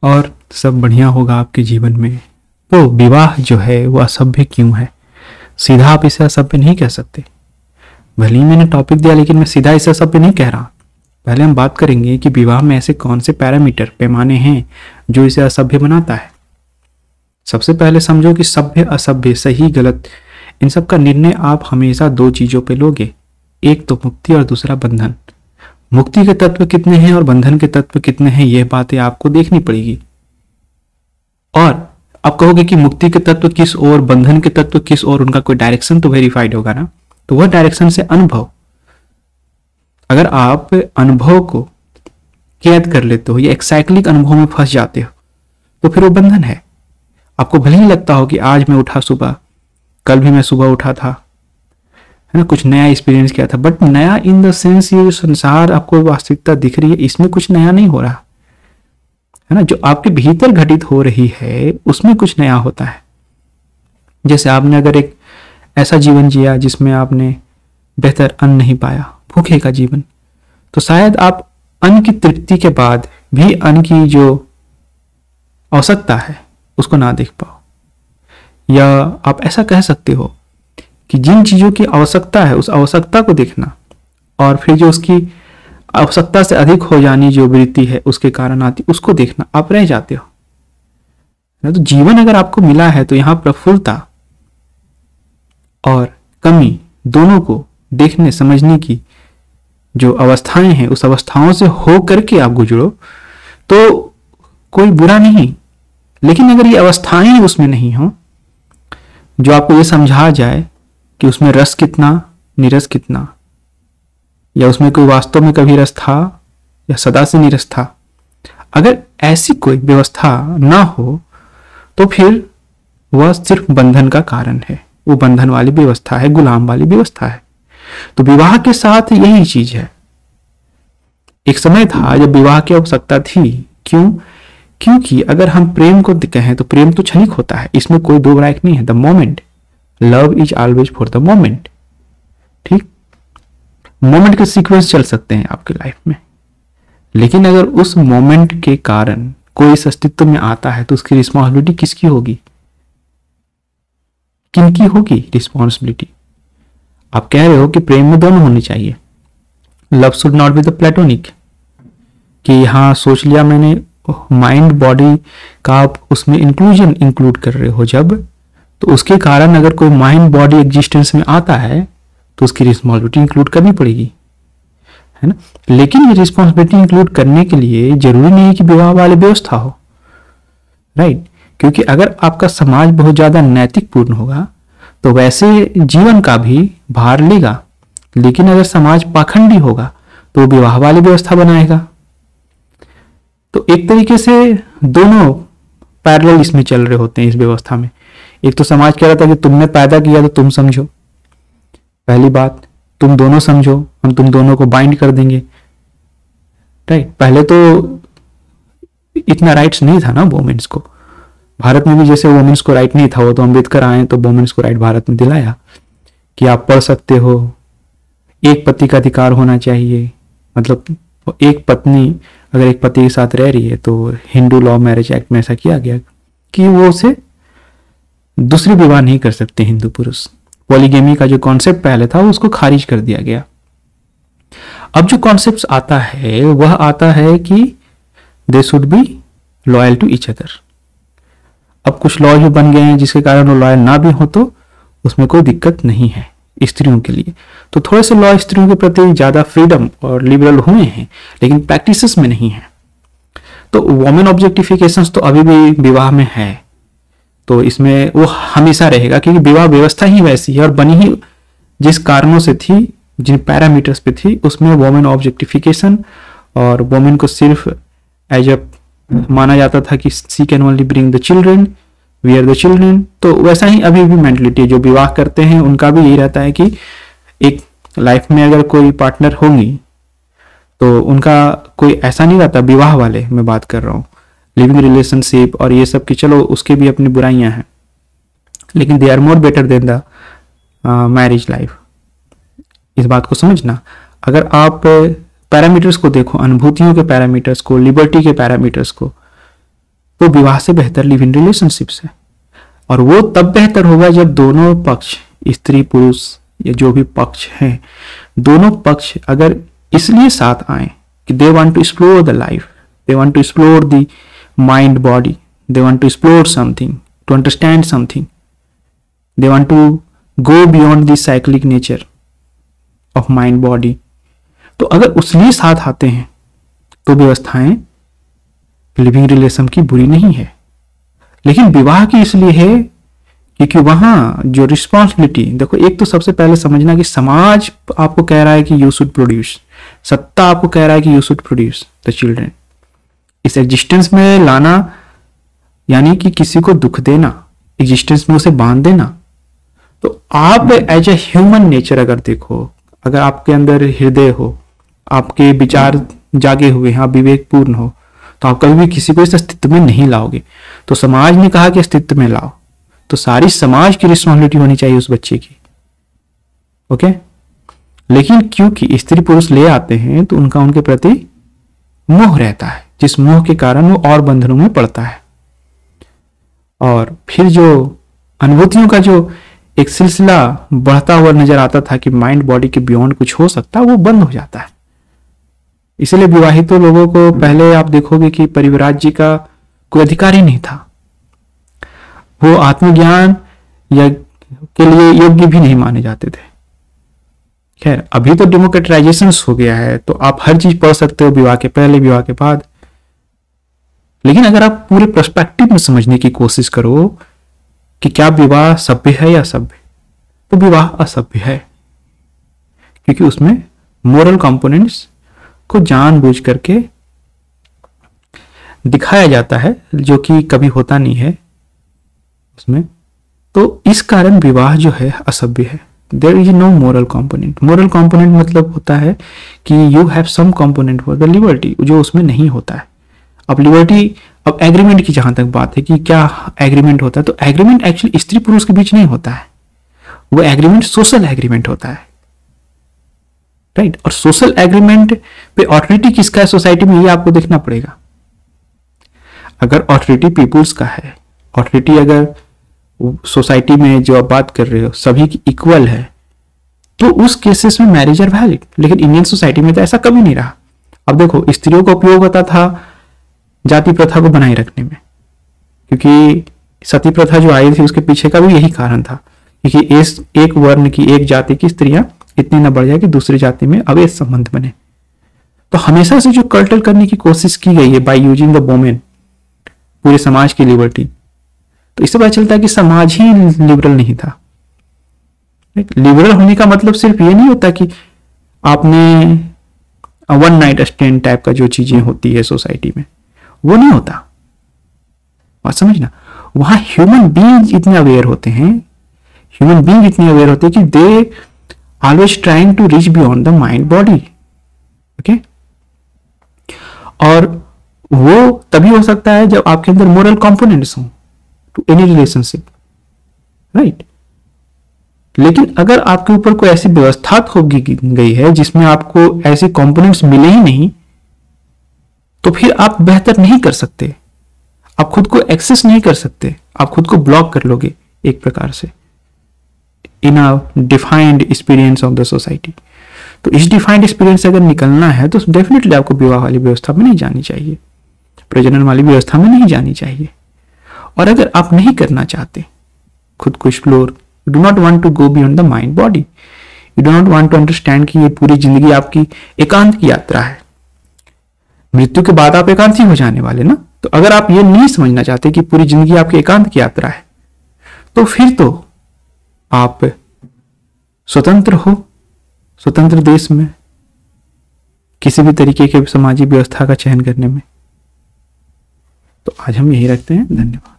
और सब बढ़िया होगा आपके जीवन में। तो विवाह जो है वो असभ्य क्यों है? सीधा आप इसे असभ्य नहीं कह सकते। भले ही मैंने टॉपिक दिया, लेकिन मैं सीधा इसे असभ्य नहीं कह रहा। पहले हम बात करेंगे कि विवाह में ऐसे कौन से पैरामीटर, पैमाने हैं जो इसे असभ्य बनाता है। सबसे पहले समझो कि सभ्य, असभ्य, सही, गलत, इन सब का निर्णय आप हमेशा दो चीजों पे लोगे, एक तो मुक्ति और दूसरा बंधन। मुक्ति के तत्व कितने हैं और बंधन के तत्व कितने हैं, यह बातें आपको देखनी पड़ेगी। और आप कहोगे कि मुक्ति के तत्व किस ओर, बंधन के तत्व किस ओर, उनका कोई डायरेक्शन तो वेरीफाइड होगा ना। तो वह डायरेक्शन से अनुभव, अगर आप अनुभव को कैद कर लेते हो या एक साइक्लिक अनुभव में फंस जाते हो तो फिर वो बंधन है। आपको भले ही लगता हो कि आज मैं उठा सुबह, कल भी मैं सुबह उठा था, है ना, कुछ नया एक्सपीरियंस किया था, बट नया इन द सेंस ये जो संसार आपको वास्तविकता दिख रही है, इसमें कुछ नया नहीं हो रहा है ना। जो आपके भीतर घटित हो रही है उसमें कुछ नया होता है। जैसे आपने अगर एक ऐसा जीवन जिया जिसमें आपने बेहतर अन्न नहीं पाया, भूखे का जीवन, तो शायद आप अन्न की तृप्ति के बाद भी अन्न की जो आवश्यकता है उसको ना देख पाओ। या आप ऐसा कह सकते हो कि जिन चीजों की आवश्यकता है उस आवश्यकता को देखना, और फिर जो उसकी आवश्यकता से अधिक हो जानी जो वृत्ति है उसके कारण आती उसको देखना, आप रह जाते हो। तो जीवन अगर आपको मिला है तो यहां प्रफुल्लता और कमी दोनों को देखने समझने की जो अवस्थाएं हैं, उस अवस्थाओं से हो करके आप गुजरो तो कोई बुरा नहीं। लेकिन अगर ये अवस्थाएं उसमें नहीं हो जो आपको ये समझा जाए कि उसमें रस कितना, निरस कितना, या उसमें कोई वास्तव में कभी रस था या सदा से निरस था, अगर ऐसी कोई व्यवस्था ना हो तो फिर वह सिर्फ बंधन का कारण है। वो बंधन वाली व्यवस्था है, गुलाम वाली व्यवस्था है। तो विवाह के साथ यही चीज है। एक समय था जब विवाह की आवश्यकता थी। क्यों? क्योंकि अगर हम प्रेम को कहें तो प्रेम तो क्षणिक होता है, इसमें कोई दो राय नहीं है। The moment, love is always for the moment. ठीक, मोमेंट के सीक्वेंस चल सकते हैं आपके लाइफ में, लेकिन अगर उस मोमेंट के कारण कोई इस अस्तित्व में आता है तो उसकी रिस्पॉन्सिबिलिटी किसकी होगी, किनकी होगी रिस्पॉन्सिबिलिटी? आप कह रहे हो कि प्रेम में दोनों होने चाहिए, love should not be the platonic, कि यहां सोच लिया मैंने माइंड बॉडी का आप उसमें इंक्लूड कर रहे हो जब, तो उसके कारण अगर कोई माइंड बॉडी एग्जिस्टेंस में आता है तो उसकी रिस्पॉन्सिबिलिटी इंक्लूड करनी पड़ेगी, है ना। लेकिन ये रिस्पॉन्सिबिलिटी इंक्लूड करने के लिए जरूरी नहीं है कि विवाह वाली व्यवस्था हो, राइट। क्योंकि अगर आपका समाज बहुत ज्यादा नैतिक पूर्ण होगा तो वैसे जीवन का भी भार लेगा, लेकिन अगर समाज पाखंडी होगा तो विवाह वाली व्यवस्था बनाएगा। तो एक तरीके से दोनों पैरेलल इसमें चल रहे होते हैं इस व्यवस्था में। एक तो समाज कह रहा था कि तुमने पैदा किया तो तुम समझो, पहली बात तुम दोनों समझो, हम तुम दोनों को बाइंड कर देंगे, राइट। पहले तो इतना राइट्स नहीं था ना वोमेन्स को, भारत में भी जैसे वोमेन्स को राइट नहीं था, वो तो अम्बेडकर आए तो वोमेन्स को राइट भारत में दिलाया कि आप पढ़ सकते हो, एक पति का अधिकार होना चाहिए, मतलब एक पत्नी अगर एक पति के साथ रह रही है तो हिंदू लॉ मैरिज एक्ट में ऐसा किया गया कि वो उसे दूसरी विवाह नहीं कर सकते हिंदू पुरुष। पॉलीगेमी का जो कॉन्सेप्ट पहले था उसको खारिज कर दिया गया। अब जो कॉन्सेप्ट आता है वह आता है कि they should be loyal to each other. अब कुछ लॉ जो बन गए हैं जिसके कारण वो लॉयल ना भी हो तो उसमें कोई दिक्कत नहीं है स्त्रियों के लिए। तो थोड़े से लॉ स्त्रियों के प्रति ज्यादा फ्रीडम और लिबरल हुए हैं, लेकिन प्रैक्टिसेस में नहीं है। तो वोमेन ऑब्जेक्टिफिकेशंस तो अभी भी विवाह में है, तो इसमें वो हमेशा रहेगा क्योंकि विवाह व्यवस्था ही वैसी है और बनी ही जिस कारणों से थी, जिन पैरामीटर्स पे थी, उसमें वोमेन ऑब्जेक्टिफिकेशन और वोमेन को सिर्फ एज अ माना जाता था कि she can only bring the children, we are the children. तो वैसा ही अभी भी मेंटलिटी जो विवाह करते हैं उनका भी यही रहता है कि एक लाइफ में अगर कोई पार्टनर होंगी तो उनका कोई ऐसा नहीं रहता, विवाह वाले मैं बात कर रहा हूँ, लिविंग रिलेशनशिप और ये सब की, चलो उसके भी अपनी बुराइयां हैं, लेकिन they are more better than the marriage life. इस बात को समझना। अगर आप पैरामीटर्स को देखो, अनुभूतियों के पैरामीटर्स को, लिबर्टी के पैरामीटर्स को, तो विवाह से बेहतर लिव इन रिलेशनशिप्स है। और वो तब बेहतर होगा जब दोनों पक्ष, स्त्री पुरुष या जो भी पक्ष हैं, दोनों पक्ष अगर इसलिए साथ आए कि they want to explore the life, they want to explore the mind body, they want to explore something, to understand something, they want to go beyond the cyclic nature of mind body. तो अगर उसलिए साथ आते हैं तो व्यवस्थाएं living relation की बुरी नहीं है। लेकिन विवाह की इसलिए है क्योंकि वहां जो रिस्पॉन्सिबिलिटी, देखो एक तो सबसे पहले समझना कि समाज आपको कह रहा है कि यू शुड प्रोड्यूस, सत्ता आपको कह रहा है कि you should produce the children. इस एग्जिस्टेंस में लाना यानी कि किसी को दुख देना, एग्जिस्टेंस में उसे बांध देना। तो आप एज ए ह्यूमन नेचर अगर देखो, अगर आपके अंदर हृदय हो, आपके विचार जागे हुए हैं, आप विवेकपूर्ण हो, तो आप कभी भी किसी को इस अस्तित्व में नहीं लाओगे। तो समाज ने कहा कि अस्तित्व में लाओ, तो सारी समाज की रिस्पॉन्सिबिलिटी होनी चाहिए उस बच्चे की। ओके, लेकिन क्योंकि स्त्री पुरुष ले आते हैं तो उनका उनके प्रति मोह रहता है, जिस मोह के कारण वो और बंधनों में पड़ता है। और फिर जो अनुभूतियों का जो एक सिलसिला बढ़ता हुआ नजर आता था कि माइंड बॉडी के बियॉन्ड कुछ हो सकता है, वो बंद हो जाता है। इसलिए विवाहितों लोगों को पहले आप देखोगे कि परिवराज्य का कोई अधिकार ही नहीं था, वो आत्मज्ञान या के लिए योग्य भी नहीं माने जाते थे। खैर अभी तो डेमोक्रेटाइजेशन हो गया है, तो आप हर चीज पढ़ सकते हो, विवाह के पहले, विवाह के बाद। लेकिन अगर आप पूरे पर्सपेक्टिव में समझने की कोशिश करो कि क्या विवाह सभ्य है या असभ्य, तो विवाह असभ्य है, क्योंकि उसमें मोरल कंपोनेंट्स को जानबूझ करके दिखाया जाता है, जो कि कभी होता नहीं है उसमें। तो इस कारण विवाह जो है असभ्य है। There is no moral component. Moral component मतलब होता है कि you have some component for the liberty, जो उसमें नहीं होता है। अब लिबर्टी, अब एग्रीमेंट की जहां तक बात है कि क्या एग्रीमेंट होता है, तो एग्रीमेंट एक्चुअली स्त्री पुरुष के बीच नहीं होता है, वो एग्रीमेंट सोशल एग्रीमेंट होता है, राइट। और सोशल एग्रीमेंट पे ऑथोरिटी किसका है सोसाइटी में, ये आपको देखना पड़ेगा। अगर ऑथोरिटी पीपुल्स का है, ऑथोरिटी अगर सोसाइटी में जो आप बात कर रहे हो सभी की इक्वल है, तो उस केसेस में मैरिज आर वैलिड। लेकिन इंडियन सोसाइटी में तो ऐसा कभी नहीं रहा। अब देखो, स्त्रियों का उपयोग होता था जाति प्रथा को बनाए रखने में, क्योंकि सती प्रथा जो आई थी उसके पीछे का भी यही कारण था, क्योंकि एक वर्ण की, एक जाति की स्त्रियां इतनी न बढ़ जाए कि दूसरी जाति में अवैध संबंध बने। तो हमेशा से जो कर्टल करने की कोशिश की गई है बाय यूजिंग द वोमेन, पूरे समाज की लिबर्टी, तो इससे पता चलता है कि समाज ही लिबरल नहीं था। लिबरल होने का मतलब सिर्फ ये नहीं होता कि आपने वन नाइट स्टैंड टाइप का जो चीजें होती है सोसाइटी में, वो नहीं होता। बात समझना, वहां ह्यूमन बीइंग इतने अवेयर होते हैं, ह्यूमन बीइंग इतने अवेयर होते हैं कि they always trying to reach beyond the mind body. Okay, और वो तभी हो सकता है जब आपके अंदर मोरल कंपोनेंट्स हो टू एनी रिलेशनशिप, राइट। लेकिन अगर आपके ऊपर कोई ऐसी व्यवस्था हो गई है जिसमें आपको ऐसे कंपोनेंट्स मिले ही नहीं, तो फिर आप बेहतर नहीं कर सकते, आप खुद को एक्सेस नहीं कर सकते, आप खुद को ब्लॉक कर लोगे एक प्रकार से in a defined experience of the society. तो इस डिफाइंड एक्सपीरियंस से अगर निकलना है तो डेफिनेटली आपको विवाह वाली व्यवस्था में नहीं जानी चाहिए, प्रजनन वाली व्यवस्था में नहीं जानी चाहिए। और अगर आप नहीं करना चाहते खुद को explore, you do not want to go beyond the mind body, you do not want to understand कि ये पूरी जिंदगी आपकी एकांत की यात्रा है, मृत्यु के बाद आप एकांती हो जाने वाले ना। तो अगर आप ये नहीं समझना चाहते कि पूरी जिंदगी आपकी एकांत की यात्रा है, तो फिर तो आप स्वतंत्र हो, स्वतंत्र देश में किसी भी तरीके के सामाजिक व्यवस्था का चयन करने में। तो आज हम यही रखते हैं। धन्यवाद।